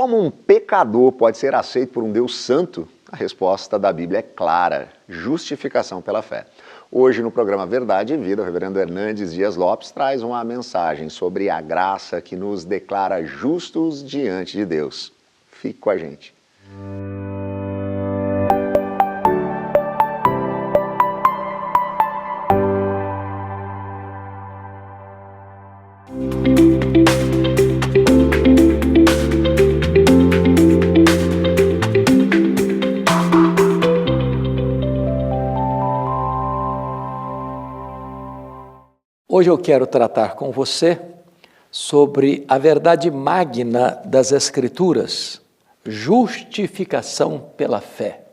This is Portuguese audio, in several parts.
Como um pecador pode ser aceito por um Deus santo? A resposta da Bíblia é clara: justificação pela fé. Hoje, no programa Verdade e Vida, o reverendo Hernandes Dias Lopes traz uma mensagem sobre a graça que nos declara justos diante de Deus. Fique com a gente. Hoje eu quero tratar com você sobre a verdade magna das Escrituras, justificação pela fé.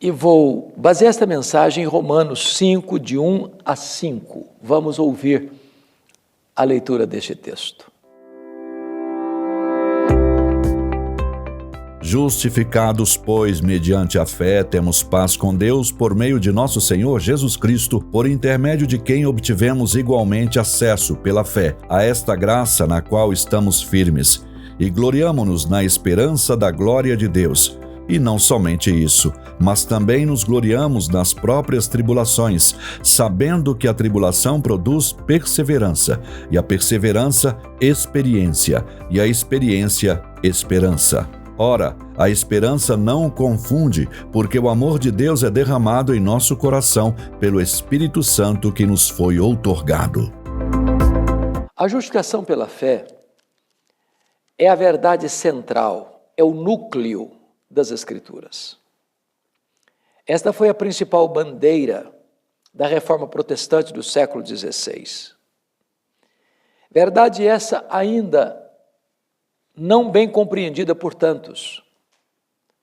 E vou basear esta mensagem em Romanos 5, de 1 a 5. Vamos ouvir a leitura deste texto. Justificados, pois, mediante a fé, temos paz com Deus por meio de nosso Senhor Jesus Cristo, por intermédio de quem obtivemos igualmente acesso, pela fé, a esta graça na qual estamos firmes, e gloriamo-nos na esperança da glória de Deus. E não somente isso, mas também nos gloriamos nas próprias tribulações, sabendo que a tribulação produz perseverança, e a perseverança, experiência, e a experiência, esperança. Ora, a esperança não confunde, porque o amor de Deus é derramado em nosso coração pelo Espírito Santo que nos foi outorgado. A justificação pela fé é a verdade central, é o núcleo das Escrituras. Esta foi a principal bandeira da Reforma Protestante do século XVI. Verdade essa ainda não bem compreendida por tantos.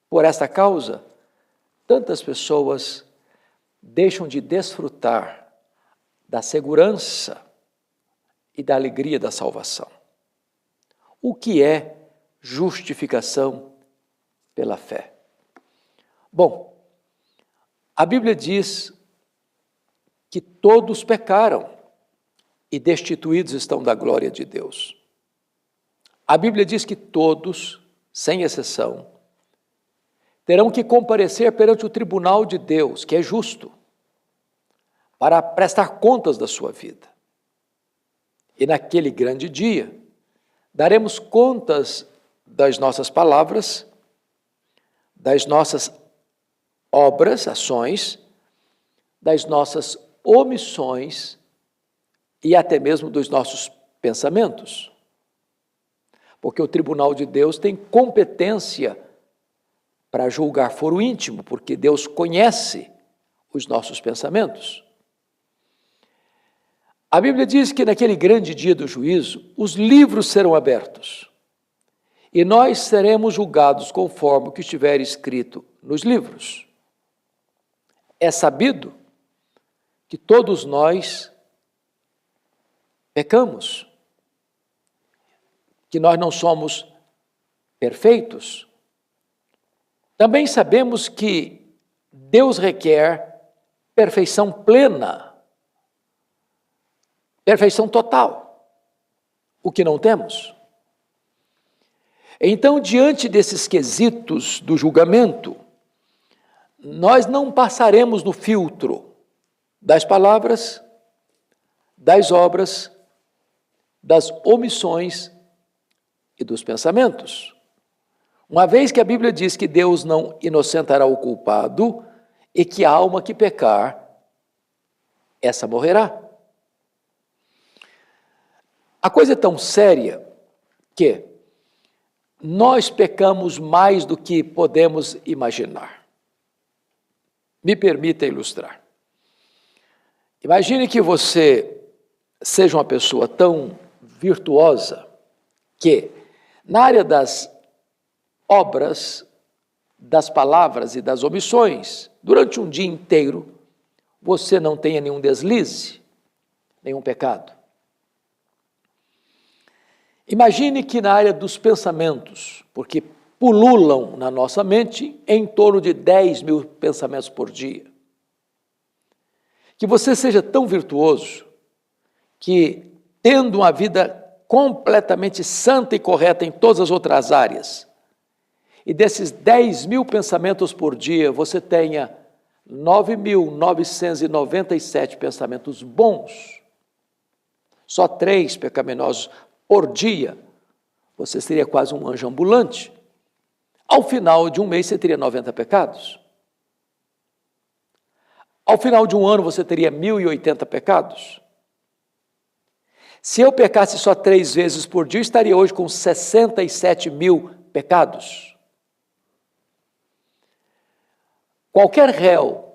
Por esta causa, tantas pessoas deixam de desfrutar da segurança e da alegria da salvação. O que é justificação pela fé? Bom, a Bíblia diz que todos pecaram e destituídos estão da glória de Deus. A Bíblia diz que todos, sem exceção, terão que comparecer perante o tribunal de Deus, que é justo, para prestar contas da sua vida. E naquele grande dia, daremos contas das nossas palavras, das nossas obras, ações, das nossas omissões e até mesmo dos nossos pensamentos. Porque o tribunal de Deus tem competência para julgar foro íntimo, porque Deus conhece os nossos pensamentos. A Bíblia diz que naquele grande dia do juízo, os livros serão abertos e nós seremos julgados conforme o que estiver escrito nos livros. É sabido que todos nós pecamos, que nós não somos perfeitos. Também sabemos que Deus requer perfeição plena, perfeição total, o que não temos. Então, diante desses quesitos do julgamento, nós não passaremos no filtro das palavras, das obras, das omissões e dos pensamentos. Uma vez que a Bíblia diz que Deus não inocentará o culpado e que a alma que pecar, essa morrerá. A coisa é tão séria que nós pecamos mais do que podemos imaginar. Me permita ilustrar. Imagine que você seja uma pessoa tão virtuosa que, na área das obras, das palavras e das omissões, durante um dia inteiro, você não tenha nenhum deslize, nenhum pecado. Imagine que na área dos pensamentos, porque pululam na nossa mente em torno de 10 mil pensamentos por dia, que você seja tão virtuoso que, tendo uma vida completamente santa e correta em todas as outras áreas, e desses 10.000 pensamentos por dia, você tenha 9.997 pensamentos bons, só 3 pecaminosos por dia, você seria quase um anjo ambulante. Ao final de um mês, você teria 90 pecados. Ao final de um ano, você teria 1.080 pecados. Se eu pecasse só 3 vezes por dia, eu estaria hoje com 67.000 pecados. Qualquer réu,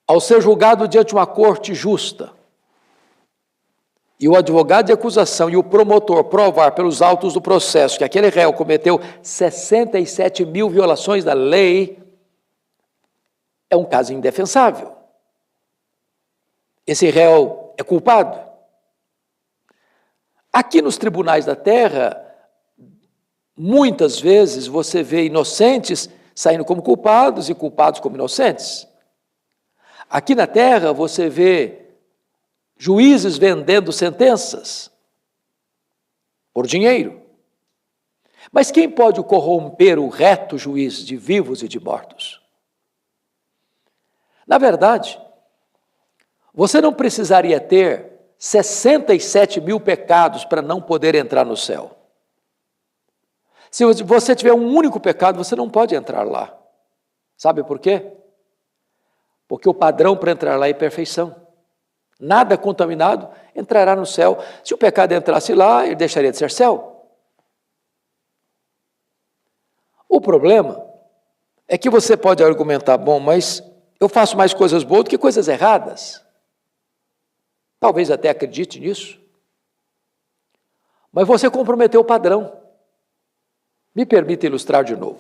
ao ser julgado diante de uma corte justa, e o advogado de acusação e o promotor provar pelos autos do processo que aquele réu cometeu 67.000 violações da lei, é um caso indefensável. Esse réu é culpado. Aqui nos tribunais da terra, muitas vezes você vê inocentes saindo como culpados e culpados como inocentes. Aqui na terra você vê juízes vendendo sentenças por dinheiro. Mas quem pode corromper o reto juiz de vivos e de mortos? Na verdade, você não precisaria ter 67.000 pecados para não poder entrar no céu. Se você tiver um único pecado, você não pode entrar lá. Sabe por quê? Porque o padrão para entrar lá é perfeição. Nada contaminado entrará no céu. Se o pecado entrasse lá, ele deixaria de ser céu. O problema é que você pode argumentar, bom, mas eu faço mais coisas boas do que coisas erradas. Talvez até acredite nisso. Mas você comprometeu o padrão. Me permita ilustrar de novo.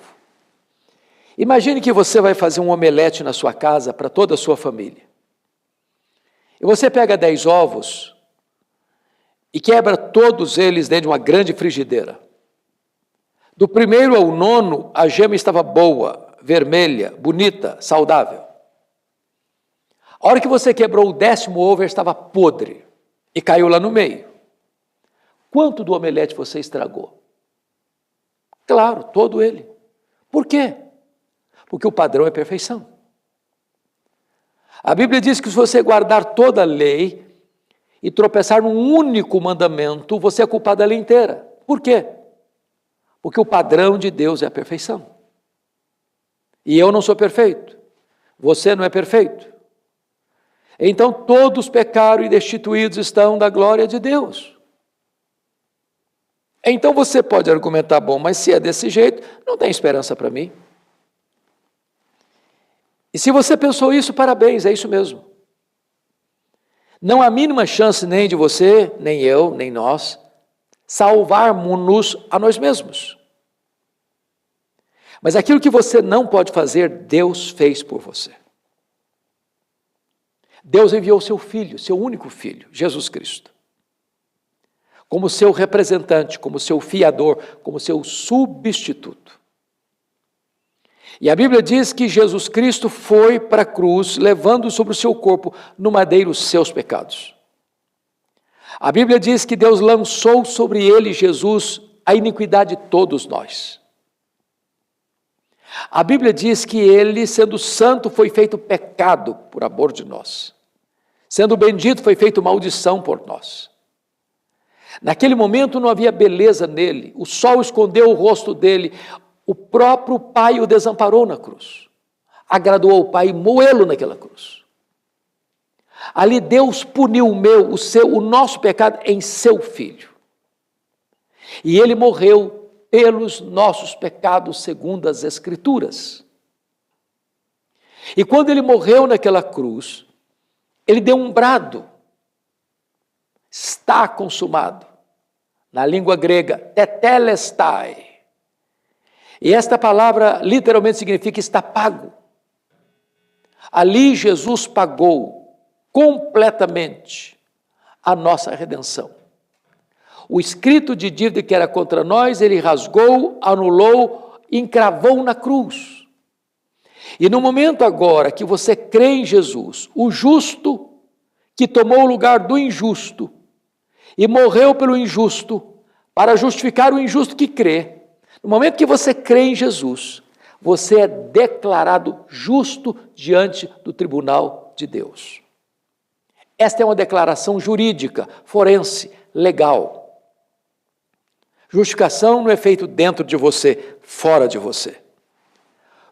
Imagine que você vai fazer um omelete na sua casa para toda a sua família. E você pega 10 ovos e quebra todos eles dentro de uma grande frigideira. Do 1º ao 9º, a gema estava boa, vermelha, bonita, saudável. A hora que você quebrou o 10º ovo, ele estava podre e caiu lá no meio. Quanto do omelete você estragou? Claro, todo ele. Por quê? Porque o padrão é perfeição. A Bíblia diz que se você guardar toda a lei e tropeçar num único mandamento, você é culpado da lei inteira. Por quê? Porque o padrão de Deus é a perfeição. E eu não sou perfeito. Você não é perfeito. Então todos pecaram e destituídos estão da glória de Deus. Então você pode argumentar, bom, mas se é desse jeito, não tem esperança para mim. E se você pensou isso, parabéns, é isso mesmo. Não há mínima chance nem de você, nem eu, nem nós, salvarmos-nos a nós mesmos. Mas aquilo que você não pode fazer, Deus fez por você. Deus enviou seu Filho, seu único Filho, Jesus Cristo, como seu representante, como seu fiador, como seu substituto. E a Bíblia diz que Jesus Cristo foi para a cruz, levando sobre o seu corpo no madeiro os seus pecados. A Bíblia diz que Deus lançou sobre ele, Jesus, a iniquidade de todos nós. A Bíblia diz que ele, sendo santo, foi feito pecado por amor de nós. Sendo bendito, foi feito maldição por nós. Naquele momento não havia beleza nele, o sol escondeu o rosto dele, o próprio Pai o desamparou na cruz. Agradou ao Pai moê-lo naquela cruz. Ali Deus puniu o nosso pecado em seu Filho. E ele morreu pelos nossos pecados segundo as Escrituras. E quando ele morreu naquela cruz, ele deu um brado. Está consumado. Na língua grega, tetelestai. E esta palavra literalmente significa está pago. Ali Jesus pagou completamente a nossa redenção. O escrito de dívida que era contra nós, ele rasgou, anulou, encravou na cruz. E no momento agora que você crê em Jesus, o justo que tomou o lugar do injusto e morreu pelo injusto, para justificar o injusto que crê. No momento que você crê em Jesus, você é declarado justo diante do tribunal de Deus. Esta é uma declaração jurídica, forense, legal. Justificação não é feito dentro de você, fora de você.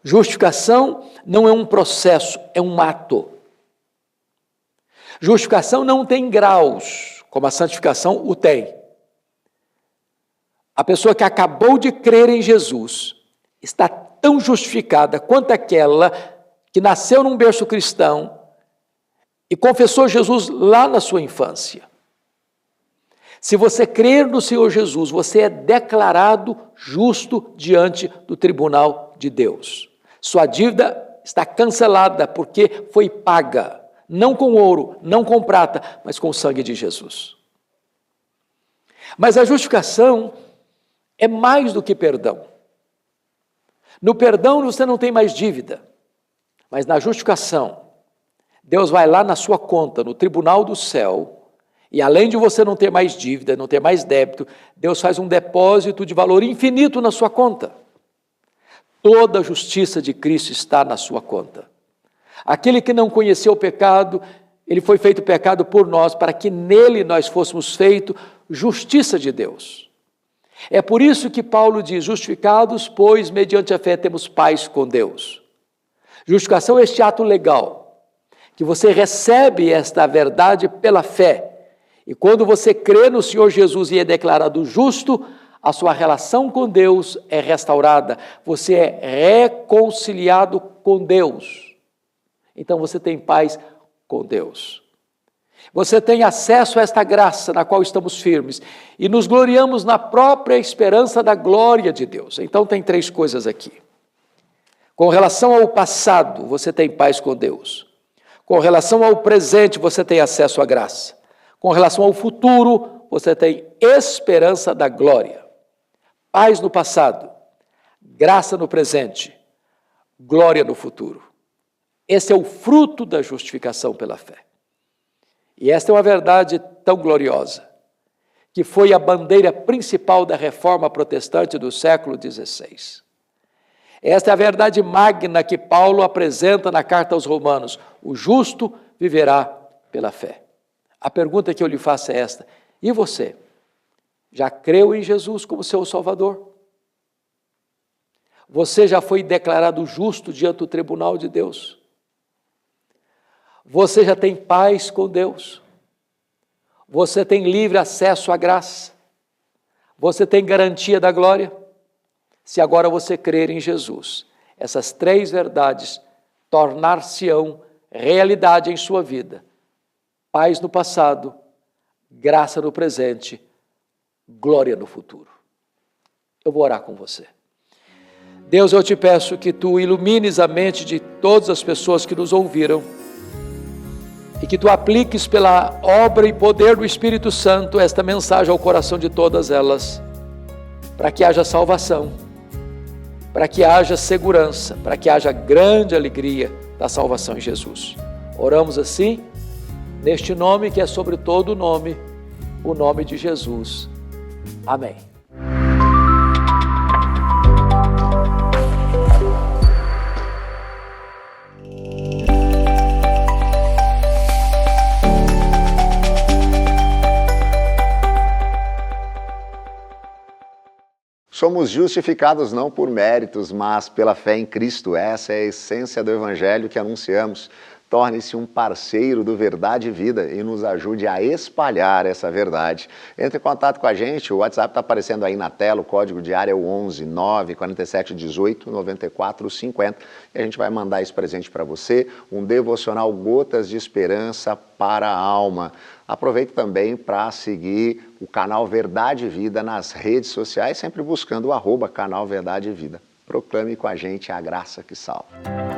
Justificação não é um processo, é um ato. Justificação não tem graus, como a santificação o tem. A pessoa que acabou de crer em Jesus está tão justificada quanto aquela que nasceu num berço cristão e confessou Jesus lá na sua infância. Se você crer no Senhor Jesus, você é declarado justo diante do tribunal de Deus. Sua dívida está cancelada porque foi paga, não com ouro, não com prata, mas com o sangue de Jesus. Mas a justificação é mais do que perdão. No perdão você não tem mais dívida, mas na justificação, Deus vai lá na sua conta, no tribunal do céu, e além de você não ter mais dívida, não ter mais débito, Deus faz um depósito de valor infinito na sua conta. Toda a justiça de Cristo está na sua conta. Aquele que não conheceu o pecado, ele foi feito pecado por nós, para que nele nós fôssemos feitos justiça de Deus. É por isso que Paulo diz, justificados, pois, mediante a fé temos paz com Deus. Justificação é este ato legal, que você recebe esta verdade pela fé. E quando você crê no Senhor Jesus e é declarado justo, a sua relação com Deus é restaurada. Você é reconciliado com Deus. Então você tem paz com Deus. Você tem acesso a esta graça na qual estamos firmes e nos gloriamos na própria esperança da glória de Deus. Então tem três coisas aqui. Com relação ao passado, você tem paz com Deus. Com relação ao presente, você tem acesso à graça. Com relação ao futuro, você tem esperança da glória. Paz no passado, graça no presente, glória no futuro. Esse é o fruto da justificação pela fé. E esta é uma verdade tão gloriosa, que foi a bandeira principal da reforma protestante do século XVI. Esta é a verdade magna que Paulo apresenta na carta aos Romanos: o justo viverá pela fé. A pergunta que eu lhe faço é esta: e você? Já creu em Jesus como seu Salvador? Você já foi declarado justo diante do tribunal de Deus? Você já tem paz com Deus? Você tem livre acesso à graça? Você tem garantia da glória? Se agora você crer em Jesus, essas três verdades tornar-se-ão realidade em sua vida. Paz no passado, graça no presente, glória no futuro. Eu vou orar com você. Deus, eu te peço que tu ilumines a mente de todas as pessoas que nos ouviram e que tu apliques pela obra e poder do Espírito Santo esta mensagem ao coração de todas elas, para que haja salvação, para que haja segurança, para que haja grande alegria da salvação em Jesus. Oramos assim, neste nome que é sobre todo nome, o nome de Jesus. Amém. Somos justificados não por méritos, mas pela fé em Cristo. Essa é a essência do Evangelho que anunciamos. Torne-se um parceiro do Verdade e Vida e nos ajude a espalhar essa verdade. Entre em contato com a gente, o WhatsApp está aparecendo aí na tela, o código de área é o 11 947 18 94 50. E a gente vai mandar esse presente para você, um devocional Gotas de Esperança para a Alma. Aproveite também para seguir o canal Verdade e Vida nas redes sociais, sempre buscando o @canal Verdade e Vida. Proclame com a gente a graça que salva.